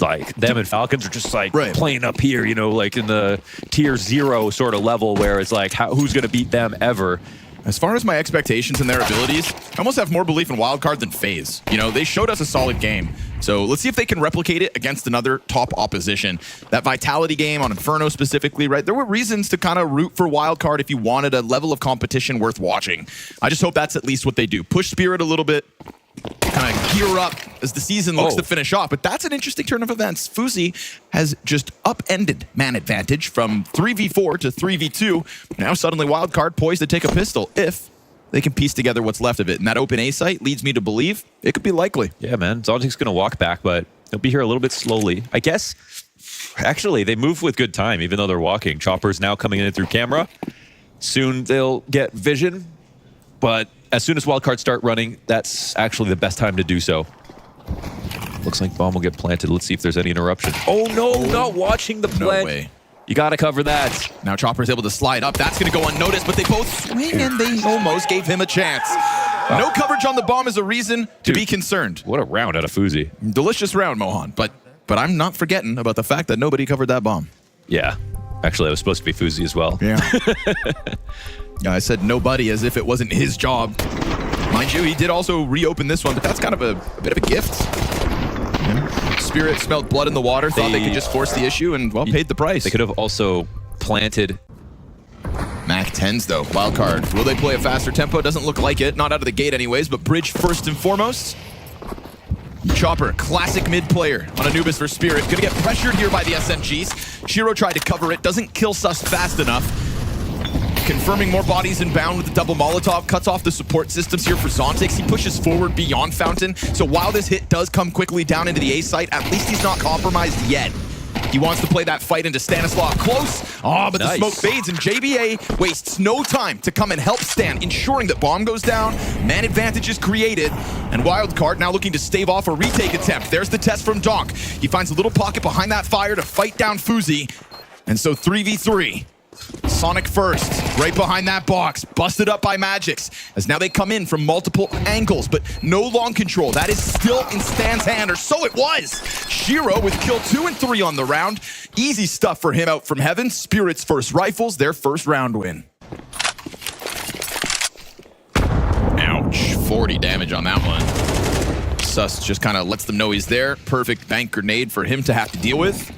like them and Falcons are just like playing up here, you know, like in the tier 0 sort of level where it's like who's going to beat them ever. As far as my expectations and their abilities, I almost have more belief in Wildcard than FaZe. You know, they showed us a solid game. So let's see if they can replicate it against another top opposition. That Vitality game on Inferno specifically, right? There were reasons to kind of root for Wildcard if you wanted a level of competition worth watching. I just hope that's at least what they do. Push Spirit a little bit, kind of gear up as the season looks to finish off. But that's an interesting turn of events. Fuzi has just upended man advantage from 3v4 to 3v2. Now suddenly Wildcard poised to take a pistol if they can piece together what's left of it. And that open A site leads me to believe it could be likely. Yeah, man. Zontic's going to walk back, but he'll be here a little bit slowly. I guess, actually, they move with good time, even though they're walking. Chopper's now coming in through camera. Soon they'll get vision, but as soon as Wildcard start running, that's actually the best time to do so. Looks like bomb will get planted. Let's see if there's any interruption. Oh, no, not watching the plant. No way. You got to cover that. Now Chopper's able to slide up. That's going to go unnoticed, but they both swing and they almost gave him a chance. No coverage on the bomb is a reason to be concerned. What a round out of Fuzi. Delicious round, Mohan. But I'm not forgetting about the fact that nobody covered that bomb. Yeah. Actually, it was supposed to be Fuzi as well. Yeah. Yeah, I said nobody as if it wasn't his job. Mind you, he did also reopen this one, but that's kind of a bit of a gift. Yeah. Spirit smelled blood in the water, thought they could just force the issue, and, well, paid the price. They could have also planted. Mac 10s, though. Wildcard. Will they play a faster tempo? Doesn't look like it. Not out of the gate anyways, but Bridge first and foremost. Chopper, classic mid player on Anubis for Spirit. Gonna get pressured here by the SMGs. Shiro tried to cover it. Doesn't kill Sus fast enough. Confirming more bodies inbound with the double Molotov. Cuts off the support systems here for Zontix. He pushes forward beyond Fountain. So while this hit does come quickly down into the A site, at least he's not compromised yet. He wants to play that fight into Stanislav close. Oh, but the smoke fades, and JBA wastes no time to come and help Stan, ensuring that bomb goes down, man advantage is created, and Wildcard now looking to stave off a retake attempt. There's the test from Donk. He finds a little pocket behind that fire to fight down Fuzi. And so 3v3. Sonic first, right behind that box, busted up by Magix, as now they come in from multiple angles, but no long control. That is still in Stan's hand, or so it was. Shiro with kill 2 and 3 on the round. Easy stuff for him out from heaven. Spirit's first rifles, their first round win. Ouch, 40 damage on that one. Sus just kind of lets them know he's there. Perfect bank grenade for him to have to deal with.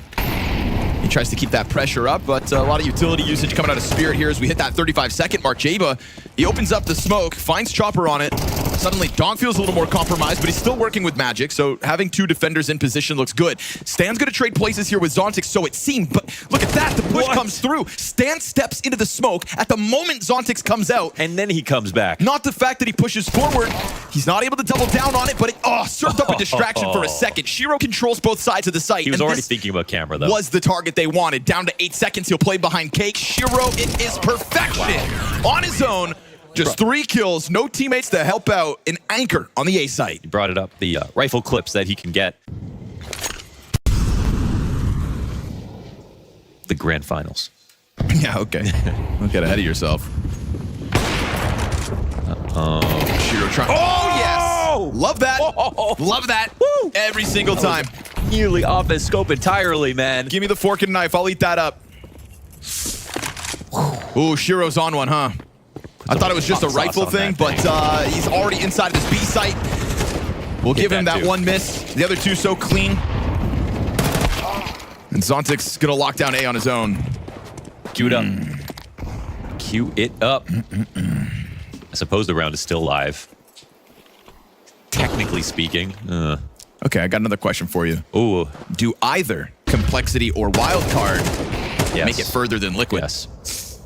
He tries to keep that pressure up, but a lot of utility usage coming out of Spirit here as we hit that 35-second mark. Jaba, he opens up the smoke, finds Chopper on it. Suddenly, Donk feels a little more compromised, but he's still working with Magic, so having 2 defenders in position looks good. Stan's going to trade places here with Zontix, so it seemed, but look at that, the push comes through. Stan steps into the smoke at the moment Zontix comes out. And then he comes back. Not the fact that he pushes forward. He's not able to double down on it, but it served up a distraction for a second. Shiro controls both sides of the site. He was already thinking about camera, though. Was the target they wanted. Down to 8 seconds, he'll play behind Cake. Shiro, it is perfection. On his own, just 3 kills, no teammates to help out, an anchor on the A site. He brought it up, the rifle clips that he can get. The grand finals. Yeah, okay. Don't get ahead of yourself. Shiro trying. Oh, yes! Love that. Love that. Woo! Every single time. Nearly off his scope entirely, man. Give me the fork and knife. I'll eat that up. Ooh, Shiro's on one, huh? I thought it was just a rifle thing, but he's already inside of this B site. We'll give him that one miss. The other 2 so clean. And Zontix gonna lock down A on his own. Cue it up. Cue it up. I suppose the round is still live. Technically speaking. Okay, I got another question for you. Ooh. Do either Complexity or Wildcard make it further than Liquid? Yes.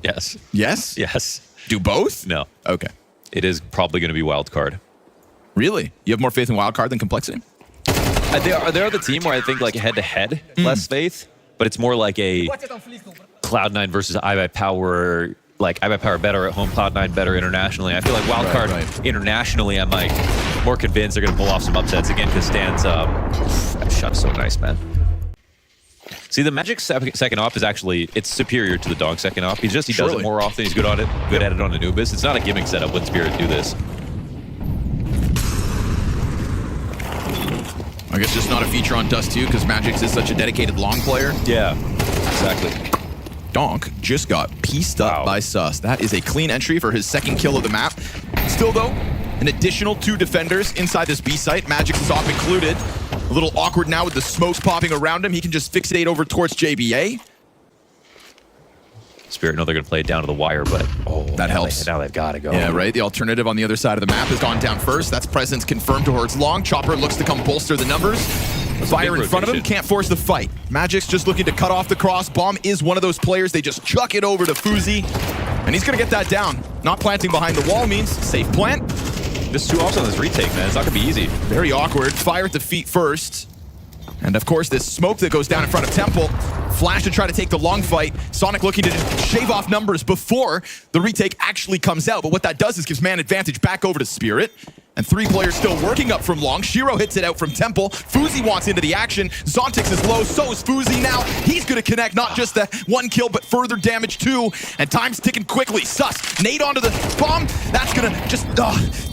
Yes. Yes? Yes. Do both? No. Okay. It is probably going to be Wildcard. Really? You have more faith in Wildcard than Complexity? They are the team where I think like head-to-head, less faith, but it's more like a Cloud9 versus iBuyPower, like iBuyPower better at home, Cloud9 better internationally. I feel like Wildcard internationally, I'm like more convinced they're going to pull off some upsets again because Stan's that shot's so nice, man. See, the Magic second op is actually, it's superior to the Donk second op. He does it more often. He's good on it, good at it on Anubis. It's not a gimmick setup when Spirit do this. I guess just not a feature on Dust 2 because Magix is such a dedicated long player. Yeah, exactly. Donk just got pieced up by Sus. That is a clean entry for his second kill of the map. Still, though, an additional 2 defenders inside this B site. Magix is off included. A little awkward now with the smokes popping around him. He can just fixate over towards JBA. Spirit know they're going to play it down to the wire, but that helps. Now they've got to go. Yeah, right. The alternative on the other side of the map has gone down first. That's presence confirmed towards long. Chopper looks to come bolster the numbers. Fire in front of him, can't force the fight. Magic's just looking to cut off the cross. Bomb is one of those players. They just chuck it over to Fuzi, and he's going to get that down. Not planting behind the wall means safe plant. Just 2 offs on this retake, man. It's not going to be easy. Very awkward. Fire at the feet first. And of course, this smoke that goes down in front of Temple. Flash to try to take the long fight. Sonic looking to shave off numbers before the retake actually comes out. But what that does is gives man advantage back over to Spirit. And 3 players still working up from long. Shiro hits it out from Temple. Fuzi wants into the action. Zontix is low, so is Fuzi now. He's going to connect not just the 1 kill, but further damage too. And time's ticking quickly. Sus, nade onto the bomb. That's going to just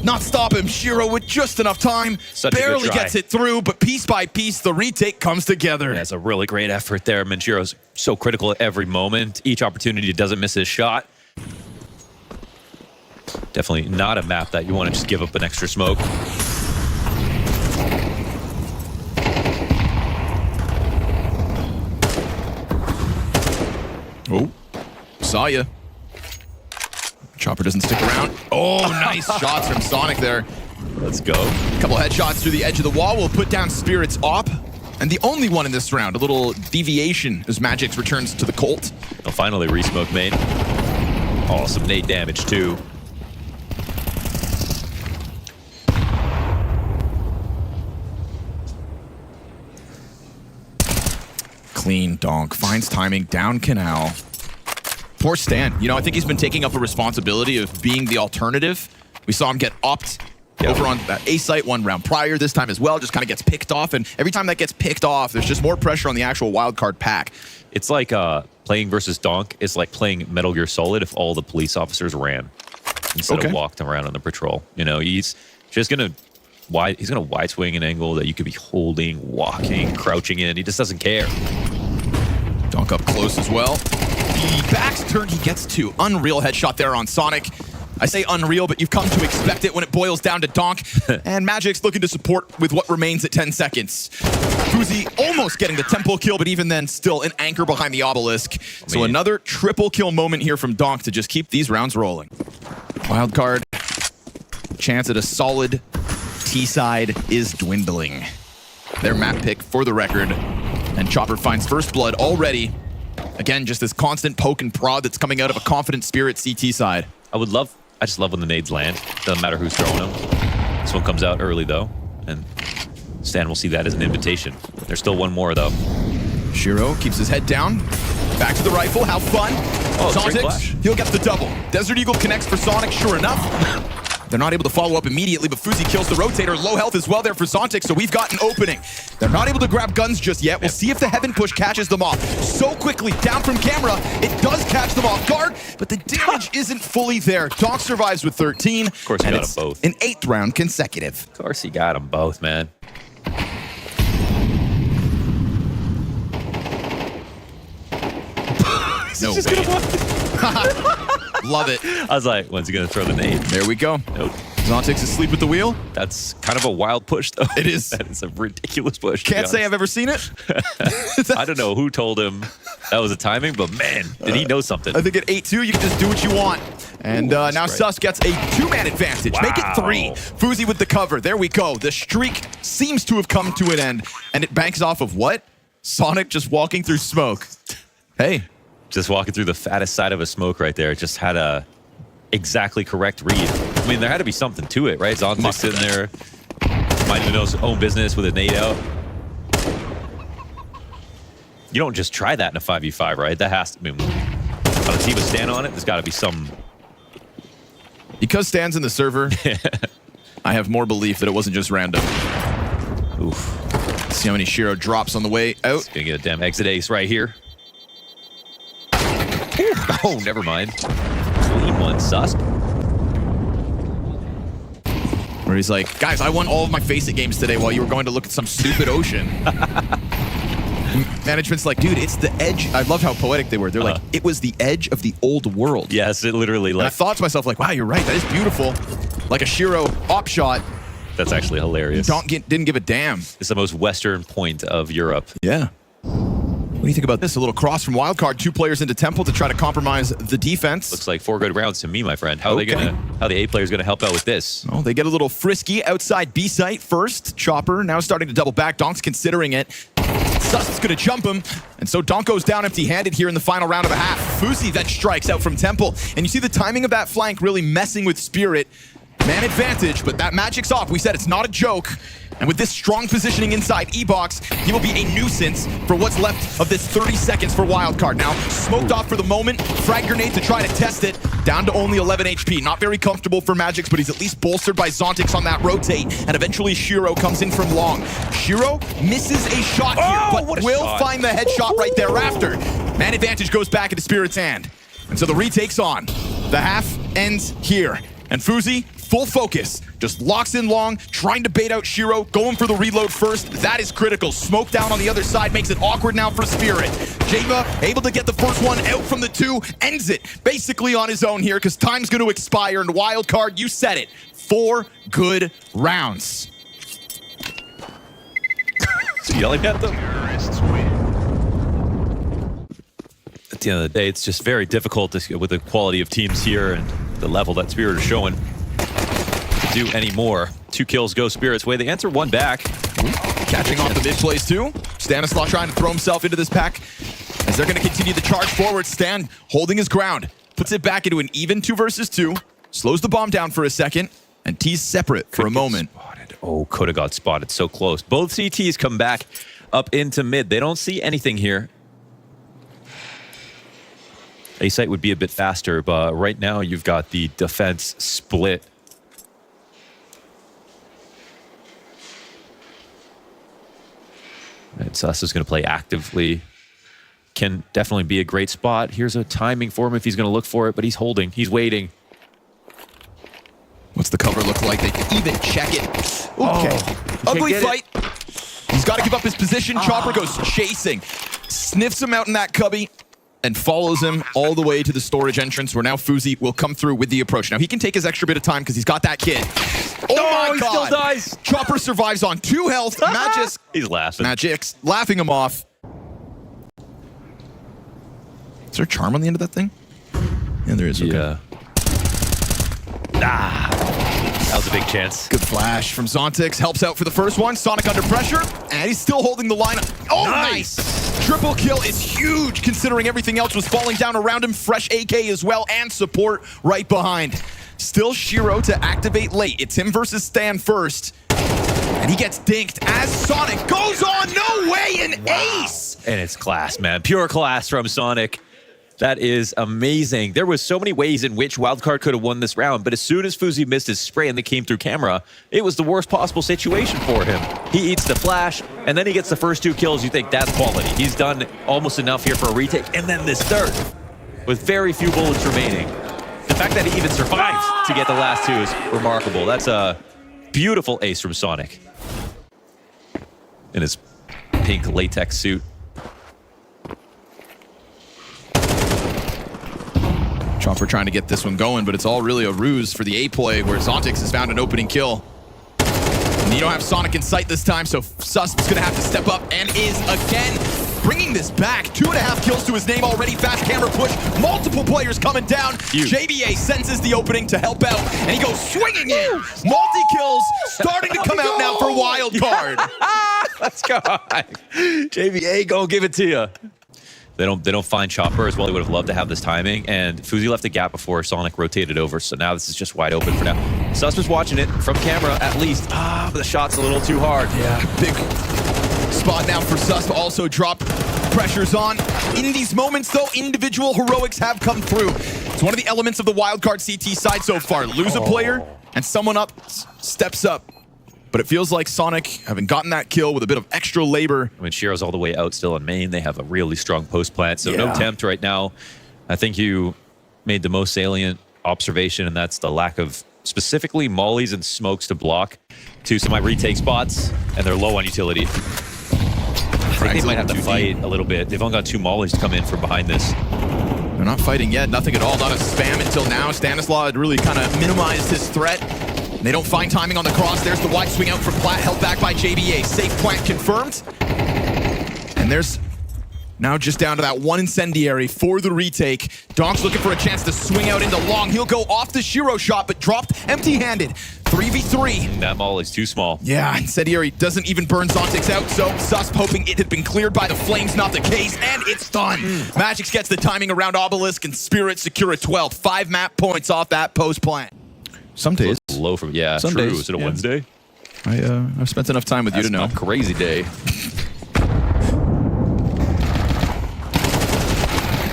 not stop him. Shiro with just enough time. Barely gets it through, but piece by piece, the retake comes together. That's a really great effort there. Manchiro's so critical at every moment. Each opportunity doesn't miss his shot. Definitely not a map that you want to just give up an extra smoke. Oh, saw ya. Chopper doesn't stick around. Oh, nice shots from Sonic there. Let's go. A couple headshots through the edge of the wall will put down Spirit's op. And the only one in this round, a little deviation as Magix returns to the Colt. Oh, finally, re-smoke made. Oh, some nade damage too. Clean donk, finds timing, down canal. Poor Stan. You know, I think he's been taking up a responsibility of being the alternative. We saw him get upped over on that A site 1 round prior. This time as well, just kind of gets picked off. And every time that gets picked off, there's just more pressure on the actual wildcard pack. It's like playing versus Donk is like playing Metal Gear Solid if all the police officers ran instead of walked around on the patrol. You know, he's just going to wide swing an angle that you could be holding, walking, crouching in. He just doesn't care. Donk up close as well. The back's turn he gets to. Unreal headshot there on Sonic. I say unreal, but you've come to expect it when it boils down to Donk. And Magic's looking to support with what remains at 10 seconds. Fuzi almost getting the tempo kill, but even then still an anchor behind the obelisk. So another triple kill moment here from Donk to just keep these rounds rolling. Wildcard. Chance at a solid T side is dwindling. Their map pick for the record. And Chopper finds first blood already. Again, just this constant poke and prod that's coming out of a confident Spirit CT side. I just love when the nades land. Doesn't matter who's throwing them. This one comes out early though, and Stan will see that as an invitation. There's still one more though. Shiro keeps his head down. Back to the rifle, how fun. Zontix, he'll get the double. Desert Eagle connects for Sonic, sure enough. They're not able to follow up immediately, but Fuzi kills the rotator. Low health as well there for Zontix, so we've got an opening. They're not able to grab guns just yet. We'll see if the Heaven push catches them off. So quickly, down from camera, it does catch them off guard, but the damage isn't fully there. Donk survives with 13. Of course he got them both. An 8th round consecutive. Of course he got them both, man. No way. Love it. I was like, when's he going to throw the nade? There we go. Nope. Zontix asleep at the wheel. That's kind of a wild push, though. It is. That is a ridiculous push. Can't say I've ever seen it. I don't know who told him that was a timing, but man, did he know something. I think at 8-2, you can just do what you want. And now Sus gets a 2-man advantage. Wow. Make it 3. Fuzi with the cover. There we go. The streak seems to have come to an end. And it banks off of what? Sonic just walking through smoke. Hey. Just walking through the fattest side of a smoke right there. It just had a exactly correct read. I mean, there had to be something to it, right? Zontix sitting there, minding his own business with a nade out. You don't just try that in a 5v5, right? That has to be, on a team with Stan on it, there's got to be some. Because Stan's in the server, I have more belief that it wasn't just random. Oof. See how many Shiro drops on the way out. He's gonna get a damn exit ace right here. Oh, never mind. Clean one, Sus. Where he's like, guys, I won all of my Face It games today while you were going to look at some stupid ocean. Management's like, dude, it's the edge. I love how poetic they were. They're like, it was the edge of the old world. Yes, it literally And I thought to myself, like, wow, you're right. That is beautiful. Like a Shiro op shot. That's actually hilarious. Didn't give a damn. It's the most western point of Europe. Yeah. What do you think about this? A little cross from Wildcard. 2 players into Temple to try to compromise the defense. Looks like 4 good rounds to me, my friend. How the A player's gonna help out with this? Oh, they get a little frisky outside B site first. Chopper now starting to double back. Donk's considering it. Sus is going to jump him, and so Donk goes down empty-handed here in the final round of the half. Fuzi then strikes out from Temple, and you see the timing of that flank really messing with Spirit. Man advantage, but that magic's off. We said it's not a joke. And with this strong positioning inside E-Box, he will be a nuisance for what's left of this 30 seconds for Wildcard. Now, smoked off for the moment, frag grenade to try to test it, down to only 11 HP. Not very comfortable for Magix, but he's at least bolstered by Zontix on that rotate, and eventually Shiro comes in from long. Shiro misses a shot here, but will find the headshot right thereafter. Man advantage goes back into Spirit's hand. And so the retake's on. The half ends here. And Fuzi, full focus, just locks in long, trying to bait out Shiro, going for the reload first. That is critical. Smoke down on the other side makes it awkward now for Spirit. Jaba able to get the first one out from the 2, ends it basically on his own here because time's going to expire. And Wildcard, you said it, 4 good rounds. Yelling at them. At the end of the day, it's just very difficult with the quality of teams here and the level that Spirit are showing to do any more. 2 kills go Spirit's way. They answer 1 back. Catching off the mid plays too. Stanislaw trying to throw himself into this pack as they're going to continue the charge forward. Stan holding his ground. Puts it back into an even 2 versus 2. Slows the bomb down for a second. And T's separate for a moment. Spotted. Oh, could have got spotted so close. Both CTs come back up into mid. They don't see anything here. A site would be a bit faster, but right now you've got the defense split. And Sus is going to play actively. Can definitely be a great spot. Here's a timing for him if he's going to look for it, but he's holding. He's waiting. What's the cover look like? They even check it. Okay. Ugly fight. He's got to give up his position. Chopper goes chasing. Sniffs him out in that cubby. And follows him all the way to the storage entrance where now Fuzi will come through with the approach. Now he can take his extra bit of time because he's got that kid. Oh my God. He still dies. Chopper survives on 2 health. Magix. He's laughing. Magix laughing him off. Is there a charm on the end of that thing? Yeah, there is. Okay. Yeah. That was a big chance. Good flash from Zontix. Helps out for the first one. Sonic under pressure. And he's still holding the line. Oh, nice. Triple kill is huge considering everything else was falling down around him. Fresh AK as well and support right behind. Still Shiro to activate late. It's him versus Stan first. And he gets dinked as Sonic goes on. No way, an ace. And it's class, man. Pure class from Sonic. That is amazing. There was so many ways in which Wildcard could have won this round, but as soon as Fuzi missed his spray and they came through camera, it was the worst possible situation for him. He eats the flash, and then he gets the first 2 kills. You think that's quality. He's done almost enough here for a retake, and then this third, with very few bullets remaining. The fact that he even survived to get the last 2 is remarkable. That's a beautiful ace from Sonic. In his pink latex suit. Chopper trying to get this one going, but it's all really a ruse for the A play where Zontix has found an opening kill. And you don't have Sonic in sight this time, so Sus is going to have to step up and is again bringing this back. 2.5 kills to his name already. Fast camera push. Multiple players coming down. Huge. JBA senses the opening to help out, and he goes swinging in. Multi-kills starting to come out now for Wildcard. Let's go. JBA, go give it to you. They don't find Chopper as well. They would have loved to have this timing. And Fuzi left a gap before Sonic rotated over. So now this is just wide open for now. Sus was watching it from camera at least. But the shot's a little too hard. Yeah, big spot now for Sus to also drop pressures on. In these moments, though, individual heroics have come through. It's one of the elements of the Wildcard CT side so far. Lose a player, and someone up steps up. But it feels like Sonic, having gotten that kill with a bit of extra labor. I mean, Shiro's all the way out still in main. They have a really strong post plant, so no tempt right now. I think you made the most salient observation, and that's the lack of specifically mollies and smokes to block to some retake spots, and they're low on utility. I think they might have to fight a little bit. They've only got 2 mollies to come in from behind this. They're not fighting yet. Nothing at all. Not a spam until now. Stanislaw had really kind of minimized his threat. They don't find timing on the cross. There's the wide swing out from Plat, held back by JBA. Safe plant confirmed. And there's now just down to that 1 incendiary for the retake. Donk's looking for a chance to swing out into long. He'll go off the Shiro shot, but dropped empty-handed. 3v3. That mall is too small. Yeah, incendiary doesn't even burn Zontix out, so Susp hoping it had been cleared by the flames, not the case, and it's done. Magix gets the timing around Obelisk, and Spirit secure a 12th. 5 map points off that post plant. Some days. Low from, yeah, Some true. days, Is it a yeah. Wednesday? I've spent enough time with you to know. That's a crazy day.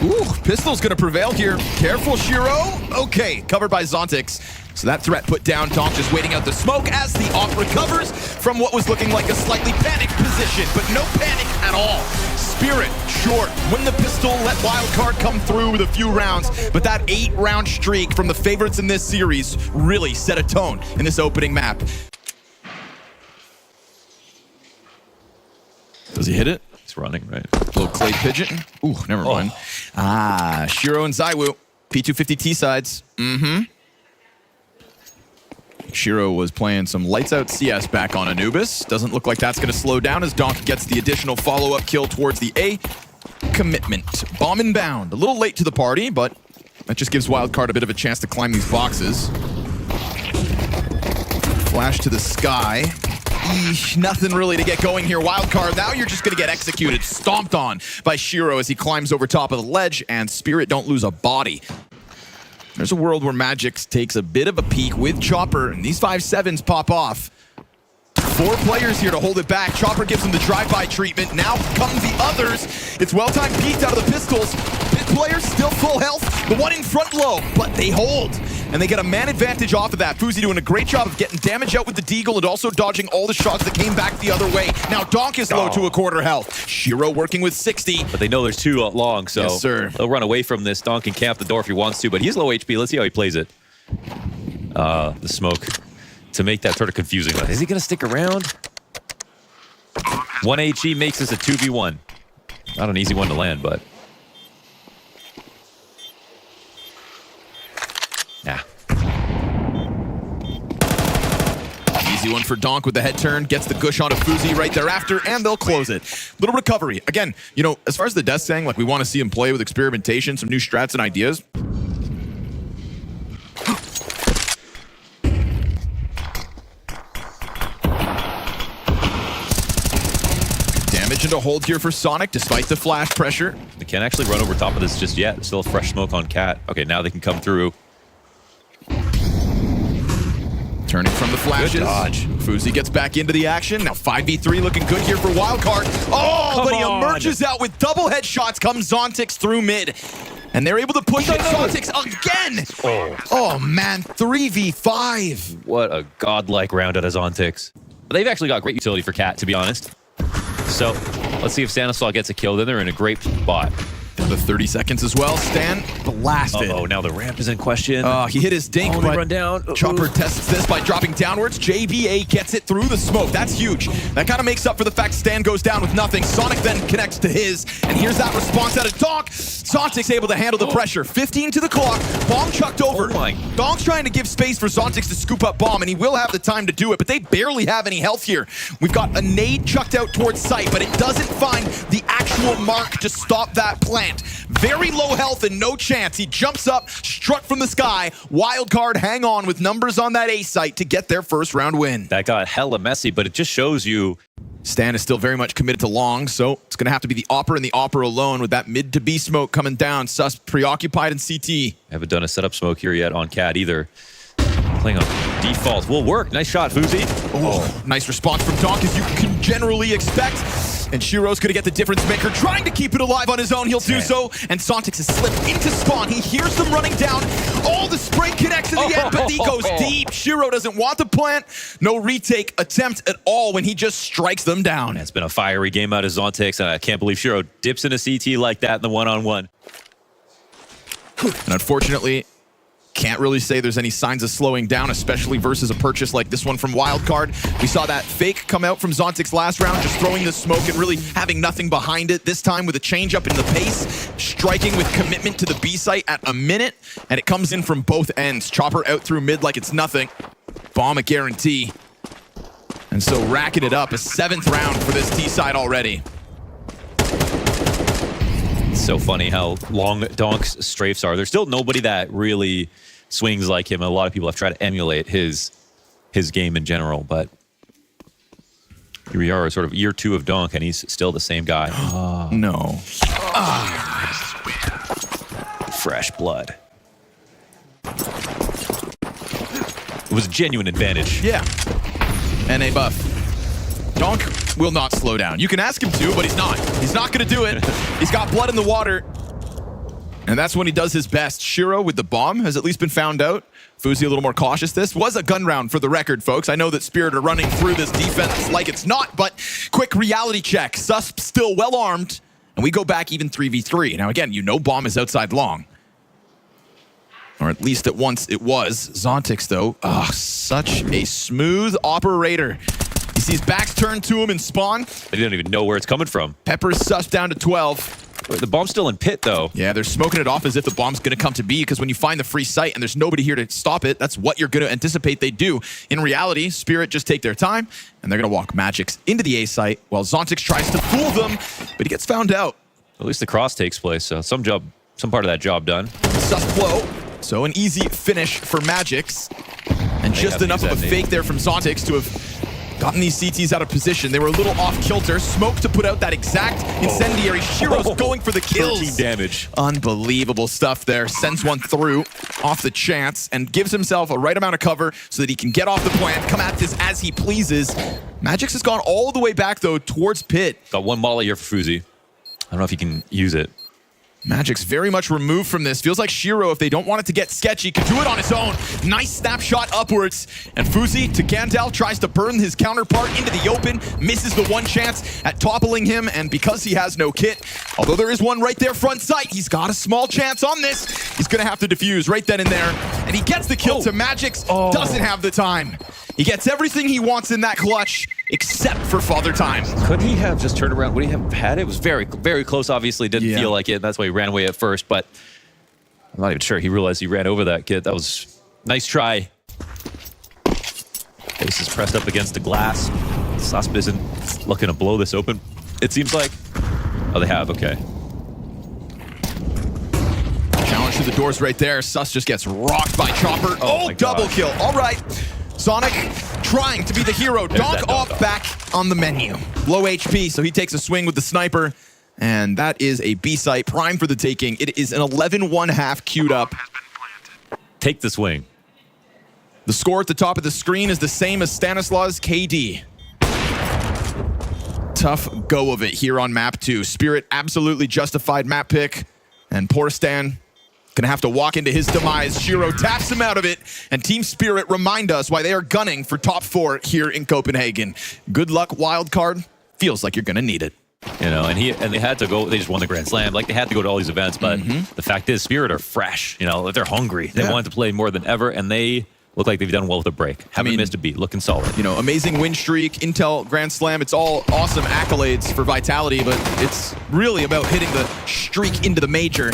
Ooh, pistol's gonna prevail here. Careful, Shiro. Okay, covered by Zontix. So that threat put down. Donk just waiting out the smoke as the op recovers from what was looking like a slightly panicked position, but no panic at all. Spirit short. Win the pistol, let Wildcard come through with a few rounds, but that 8-round streak from the favorites in this series really set a tone in this opening map. Does he hit it? It's running, right? Little clay pigeon. Ooh, never mind. Ah, Shiro and Zaiwu. P250 T-sides. Shiro was playing some lights out CS back on Anubis. Doesn't look like that's going to slow down as Donk gets the additional follow-up kill towards the A. Commitment. Bomb inbound. A little late to the party, but that just gives Wildcard a bit of a chance to climb these boxes. Flash to the sky. Eesh, nothing really to get going here. Wildcard, now you're just going to get executed, stomped on by Shiro as he climbs over top of the ledge, and Spirit don't lose a body. There's a world where Magix takes a bit of a peek with Chopper, and these 5-7s pop off. 4 players here to hold it back. Chopper gives him the drive-by treatment. Now come the others. It's well-timed peeked out of the pistols. Pit players still full health. The one in front low, but they hold. And they get a man advantage off of that. Fuzi doing a great job of getting damage out with the Deagle and also dodging all the shots that came back the other way. Now Donk is low to a quarter health. Shiro working with 60. But they know there's 2 long, so yes, sir. They'll run away from this. Donk can camp the door if he wants to, but he's low HP. Let's see how he plays it. The smoke to make that sort of confusing. Is he going to stick around? 1 HE makes this a 2v1. Not an easy one to land, but... Nah. Easy one for Donk with the head turn. Gets the gush onto Fuzi right thereafter, and they'll close it. Little recovery. Again, you know, as far as the death saying, like, we want to see him play with experimentation, some new strats and ideas. Damage into hold here for Sonic, despite the flash pressure. They can't actually run over top of this just yet. Still a fresh smoke on Cat. Okay, now they can come through. Turning from the flashes. Good dodge. Fuzi gets back into the action. Now 5v3 looking good here for Wildcard. Oh, but he emerges out with double headshots. Comes Zontix through mid. And they're able to push it. Zontix again. Oh, man. 3v5. What a godlike round out of Zontix. They've actually got great utility for Cat, to be honest. So let's see if Stanislaw gets a kill. Then they're in a great spot. The 30 seconds as well. Stan blasted. Oh, now the ramp is in question. He hit his dink, but run down. Chopper tests this by dropping downwards. JBA gets it through the smoke. That's huge. That kind of makes up for the fact Stan goes down with nothing. Sonic then connects to his, and here's that response out of Donk. Zontix able to handle the pressure. 15 to the clock. Bomb chucked over. Donk's trying to give space for Zontix to scoop up bomb, and he will have the time to do it, but they barely have any health here. We've got a nade chucked out towards sight, but it doesn't find the actual mark to stop that plant. Very low health and no chance. He jumps up, struck from the sky. Wildcard hang on with numbers on that A site to get their first round win. That got hella messy, but it just shows you... Stan is still very much committed to long, so it's going to have to be the Opera and the Opera alone with that mid to B smoke coming down. Sus preoccupied in CT. Haven't done a setup smoke here yet on Cat either. Playing on default. Will work. Nice shot, Fuzi. Oh, nice response from Donk, as you can generally expect. And Shiro's going to get the difference maker, trying to keep it alive on his own. He'll do so. And Zontix has slipped into spawn. He hears them running down. Oh, the spray connects in the end, but he goes deep. Shiro doesn't want the plant. No retake attempt at all when he just strikes them down. It's been a fiery game out of Zontix, and I can't believe Shiro dips into CT like that in the one-on-one. And unfortunately, Can't really say there's any signs of slowing down, especially versus a purchase like this one from Wildcard. We saw that fake come out from Zontic's last round, just throwing the smoke and really having nothing behind it. This time with a change up in the pace, striking with commitment to the B site at a minute, and it comes in from both ends. Chopper out through mid like it's nothing. Bomb a guarantee. And so racking it up, a 7th round for this T side already. It's so funny how long Donk's strafes are. There's still nobody that really swings like him. A lot of people have tried to emulate his game in general, but here we are, sort of year 2 of Donk, and he's still the same guy. No. Fresh blood. It was a genuine advantage. Yeah. And a buff. Donk will not slow down. You can ask him to, but he's not. He's not going to do it. He's got blood in the water. And that's when he does his best. Shiro with the bomb has at least been found out. Fuzi a little more cautious. This was a gun round for the record, folks. I know that Spirit are running through this defense like it's not, but quick reality check. Susp still well armed, and we go back even 3v3. Now again, you know bomb is outside long. Or at least at once it was. Zontix, though, such a smooth operator. He sees backs turned to him in spawn. But he doesn't even know where it's coming from. Pepper's sus down to 12. The bomb's still in pit, though. Yeah, they're smoking it off as if the bomb's going to come to B, because when you find the free site and there's nobody here to stop it, that's what you're going to anticipate they do. In reality, Spirit just take their time, and they're going to walk Magix into the A site while Zontix tries to fool them, but he gets found out. At least the cross takes place, so some part of that job done. Sus flow. So an easy finish for Magix. And just enough of a fake there from Zontix to have gotten these CTs out of position. They were a little off kilter. Smoke to put out that exact incendiary. Shiro's going for the kills. 13 damage. Unbelievable stuff there. Sends one through off the chance and gives himself a right amount of cover so that he can get off the plant, come at this as he pleases. Magix has gone all the way back, though, towards pit. Got one molly here for Fuzi. I don't know if he can use it. Magic's very much removed from this. Feels like Shiro, if they don't want it to get sketchy, could do it on his own. Nice snapshot upwards. And Fuzi to Gandalf tries to burn his counterpart into the open. Misses the one chance at toppling him. And because he has no kit, although there is one right there front sight, he's got a small chance on this. He's going to have to defuse right then and there. And he gets the kill to Magix. Doesn't have the time. He gets everything he wants in that clutch, except for Father Time. Could he have just turned around? Would he have had it? It was very, very close. Obviously, didn't feel like it. That's why he ran away at first. But I'm not even sure he realized he ran over that kid. That was nice try. Face is pressed up against the glass. Susp isn't looking to blow this open, it seems like. Oh, they have. Okay. Challenge to the doors right there. Sus just gets rocked by Chopper. Oh, double kill. All right. Sonic trying to be the hero. Donk off back on the menu. Low HP, so he takes a swing with the sniper. And that is a B site prime for the taking. It is an 11-1/2 queued up. Take the swing. The score at the top of the screen is the same as Stanislaus KD. Tough go of it here on map 2. Spirit absolutely justified map pick. And poor Stan gonna have to walk into his demise. Shiro taps him out of it, and Team Spirit remind us why they are gunning for top 4 here in Copenhagen. Good luck, Wildcard. Feels like you're gonna need it. You know, and they had to go. They just won the Grand Slam. Like, they had to go to all these events, but the fact is, Spirit are fresh. You know, they're hungry. They wanted to play more than ever, and they look like they've done well with a break. Haven't missed a beat. Looking solid. You know, amazing win streak, Intel Grand Slam. It's all awesome accolades for Vitality, but it's really about hitting the streak into the major.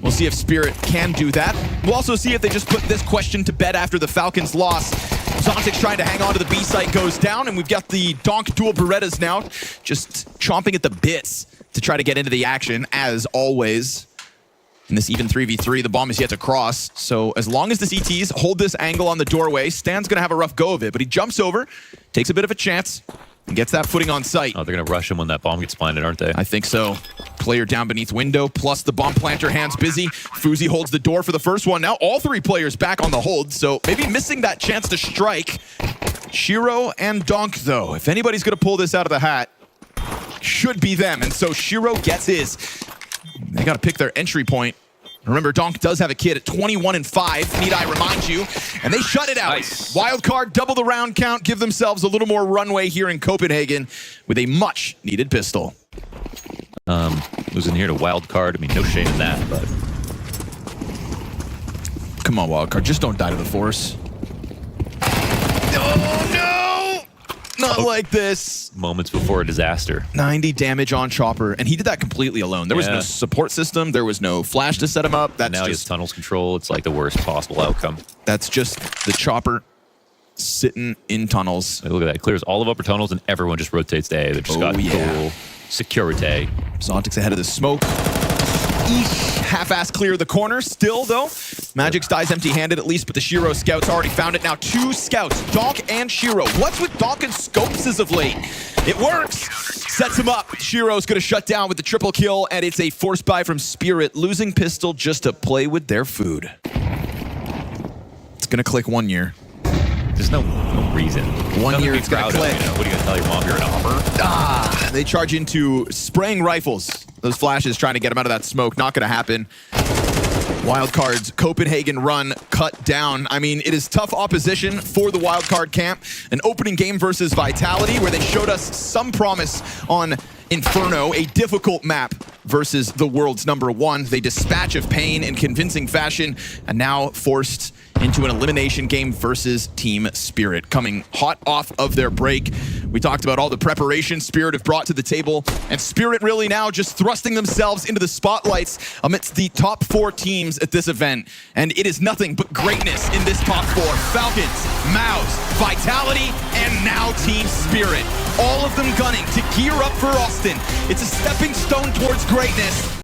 We'll see if Spirit can do that. We'll also see if they just put this question to bed after the Falcons' loss. Zontix trying to hang on to the B site goes down, and we've got the Donk dual Berettas now just chomping at the bits to try to get into the action, as always. In this even 3v3, the bomb is yet to cross. So as long as the CTs hold this angle on the doorway, Stan's going to have a rough go of it, but he jumps over, takes a bit of a chance, and gets that footing on sight. Oh, they're going to rush him when that bomb gets planted, aren't they? I think so. Player down beneath window, plus the bomb planter hands busy. Fuzi holds the door for the first one. Now all 3 players back on the hold, so maybe missing that chance to strike. Shiro and Donk, though. If anybody's going to pull this out of the hat, should be them. And so Shiro gets his. They got to pick their entry point. Remember, Donk does have a kid at 21-5, need I remind you. And they shut it out. Nice. Wildcard, double the round count, give themselves a little more runway here in Copenhagen with a much-needed pistol. Losing here to Wildcard. I mean, no shame in that, but Come on, Wildcard. Just don't die to the Force. Oh, no! Not like this. Moments before a disaster. 90 damage on Chopper, and he did that completely alone. There was no support system. There was no flash to set him up. That's now he has tunnels control. It's like the worst possible outcome. That's just the Chopper sitting in tunnels. Look at that. Clears all of upper tunnels, and everyone just rotates to A. They've just got cool security. Zontic's ahead of the smoke. Half-ass clear the corner. Still, though, Magic's dies empty-handed at least, but the Shiro scouts already found it. Now 2 scouts, Donk and Shiro. What's with Donk and scopes as of late? It works. Sets him up. Shiro's going to shut down with the triple kill, and it's a force buy from Spirit. Losing pistol just to play with their food. It's going to click 1 year. There's no reason. 1 year it's going to click. What are you going to tell your mom you're an offer? They charge into spraying rifles. Those flashes trying to get him out of that smoke. Not going to happen. Wildcard's Copenhagen run cut down. I mean, it is tough opposition for the Wildcard camp. An opening game versus Vitality where they showed us some promise on Inferno, a difficult map versus the world's #1. They dispatch of Pain in convincing fashion, and now forced into an elimination game versus Team Spirit, coming hot off of their break. We talked about all the preparation Spirit have brought to the table, and Spirit really now just thrusting themselves into the spotlights amidst the top 4 teams at this event. And it is nothing but greatness in this top 4. Falcons, Mouse, Vitality, and now Team Spirit. All of them gunning to gear up for Austin. It's a stepping stone towards greatness.